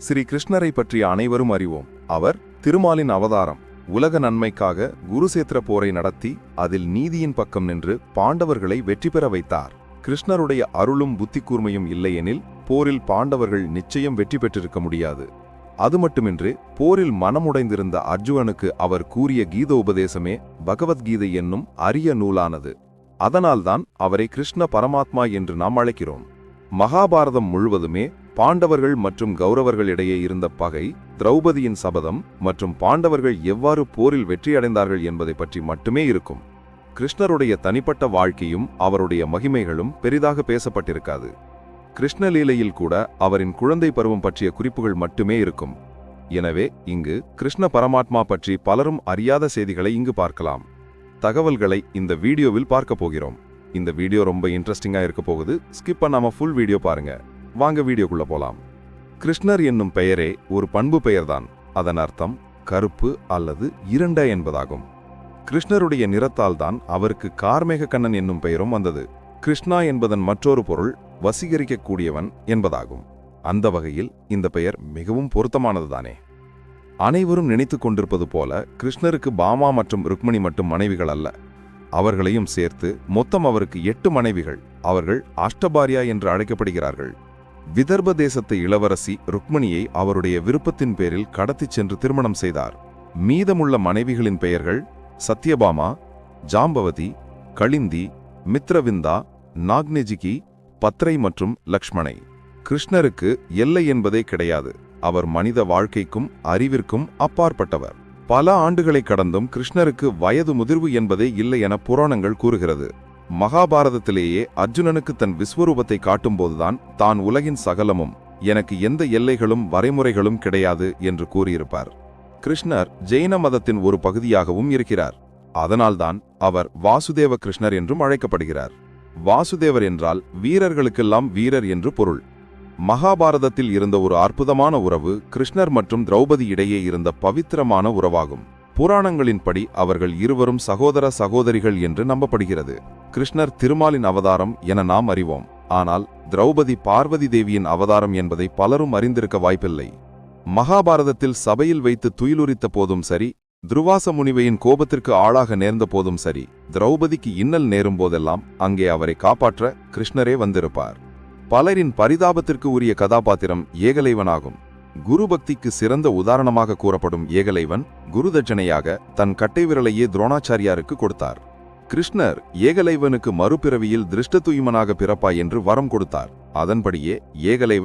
ஸ்ரீ கிருஷ்ணரை பற்றி அனைவரும் அறிவோம். அவர் திருமாலின் அவதாரம். உலக நன்மைக்காக குருசேத்திர போரை நடத்தி அதில் நீதியின் பக்கம் நின்று பாண்டவர்களை வெற்றி பெற வைத்தார். கிருஷ்ணருடைய அருளும் புத்தி கூர்மையும் இல்லையெனில் போரில் பாண்டவர்கள் நிச்சயம் வெற்றி பெற்றிருக்க முடியாது. அது மட்டுமின்றி போரில் மனமுடைந்திருந்த அர்ஜுனனுக்கு அவர் கூறிய கீத உபதேசமே பகவத்கீதை என்னும் அரிய நூலானது. அதனால்தான் அவரை கிருஷ்ண பரமாத்மா என்று நாம் அழைக்கிறோம். மகாபாரதம் முழுவதுமே பாண்டவர்கள் மற்றும் கௌரவர்களிடையே இருந்த பகை, திரௌபதியின் சபதம் மற்றும் பாண்டவர்கள் எவ்வாறு போரில் வெற்றியடைந்தார்கள் என்பதை பற்றி மட்டுமே இருக்கும். கிருஷ்ணருடைய தனிப்பட்ட வாழ்க்கையும் அவருடைய மகிமைகளும் பெரிதாக பேசப்பட்டிருக்காது. கிருஷ்ணலீலையில் கூட அவரின் குழந்தை பருவம் பற்றிய குறிப்புகள் மட்டுமே இருக்கும். எனவே இங்கு கிருஷ்ண பரமாத்மா பற்றி பலரும் அறியாத செய்திகளை இங்கு பார்க்கலாம். தகவல்களை இந்த வீடியோவில் பார்க்க போகிறோம். இந்த வீடியோ ரொம்ப இன்ட்ரெஸ்டிங்கா இருக்க போகுது. ஸ்கிப் பண்ணாம ஃபுல் வீடியோ பாருங்க. வாங்க வீடியோக்குள்ள போலாம். கிருஷ்ணர் என்னும் பெயரே ஒரு பண்பு பெயர்தான். அதன் அர்த்தம் கருப்பு அல்லது இருண்ட என்பதாகும். கிருஷ்ணருடைய நிறத்தால் தான் அவருக்கு கார்மேக கண்ணன் என்னும் பெயரும் வந்தது. கிருஷ்ணா என்பதன் மற்றொரு பொருள் வசீகரிக்கக்கூடியவன் என்பதாகும். அந்த வகையில் இந்த பெயர் மிகவும் பொருத்தமானதுதானே. அனைவரும் நினைத்து கொண்டிருப்பது போல கிருஷ்ணருக்கு பாமா மற்றும் ருக்மிணி மட்டும் மனைவிகள் அல்ல. அவர்களையும் சேர்த்து மொத்தம் அவருக்கு 8 மனைவிகள். அவர்கள் அஷ்டபாரியா என்று அழைக்கப்படுகிறார்கள். விதர்ப தேசத்து இளவரசி ருக்மிணியை அவருடைய விருப்பத்தின் பேரில் கடத்திச் சென்று திருமணம் செய்தார். மீதமுள்ள மனைவிகளின் பெயர்கள் சத்யபாமா, ஜாம்பவதி, களிந்தி, மித்ரவிந்தா, நாக்னெஜிகி, பத்ரை மற்றும் லக்ஷ்மணை. கிருஷ்ணருக்கு எல்லை என்பதே கிடையாது. அவர் மனித வாழ்க்கைக்கும் அறிவிற்கும் அப்பாற்பட்டவர். பல ஆண்டுகளை கடந்தும் கிருஷ்ணருக்கு வயது முதிர்வு என்பதே இல்லை என புராணங்கள் கூறுகிறது. மகாபாரதத்திலேயே அர்ஜுனனுக்கு தன் விஸ்வரூபத்தை காட்டும்போதுதான் தான் உலகின் சகலமும், எனக்கு எந்த எல்லைகளும் வரைமுறைகளும் கிடையாது என்று கூறியிருப்பார். கிருஷ்ணர் ஜெயின மதத்தின் ஒரு பகுதியாகவும் இருக்கிறார். அதனால்தான் அவர் வாசுதேவ கிருஷ்ணர் என்றும் அழைக்கப்படுகிறார். வாசுதேவர் என்றால் வீரர்களுக்கெல்லாம் வீரர் என்று பொருள். மகாபாரதத்தில் இருந்த ஒரு அற்புதமான உறவு கிருஷ்ணர் மற்றும் திரௌபதி இடையே இருந்த பவித்திரமான உறவாகும். புராணங்களின்படி அவர்கள் இருவரும் சகோதர சகோதரிகள் என்று நம்பப்படுகிறது. கிருஷ்ணர் திருமாலின் அவதாரம் என நாம் அறிவோம். ஆனால் திரௌபதி பார்வதி தேவியின் அவதாரம் என்பதை பலரும் அறிந்திருக்க வாய்ப்பில்லை. மகாபாரதத்தில் சபையில் வைத்து துயிலுரித்த போதும் சரி, துருவாச முனிவையின் கோபத்திற்கு ஆளாக நேர்ந்த போதும் சரி, திரௌபதிக்கு இன்னல் நேரும் போதெல்லாம் அங்கே அவரை காப்பாற்ற கிருஷ்ணரே வந்திருப்பார். பலரின் பரிதாபத்திற்கு உரிய கதாபாத்திரம் ஏகலைவனாகும். குரு பக்திக்கு சிறந்த உதாரணமாக கூறப்படும் ஏகலைவன் குருதட்சணையாக தன் கட்டை விரலையே துரோணாச்சாரியாருக்கு கொடுத்தார். கிருஷ்ணர் ஏகலைவனுக்கு மறுபிறவியில் திருஷ்டதுயுமனாக பிறப்பாய் என்று வரம் கொடுத்தார். அதன்படியே ஏகலைவன்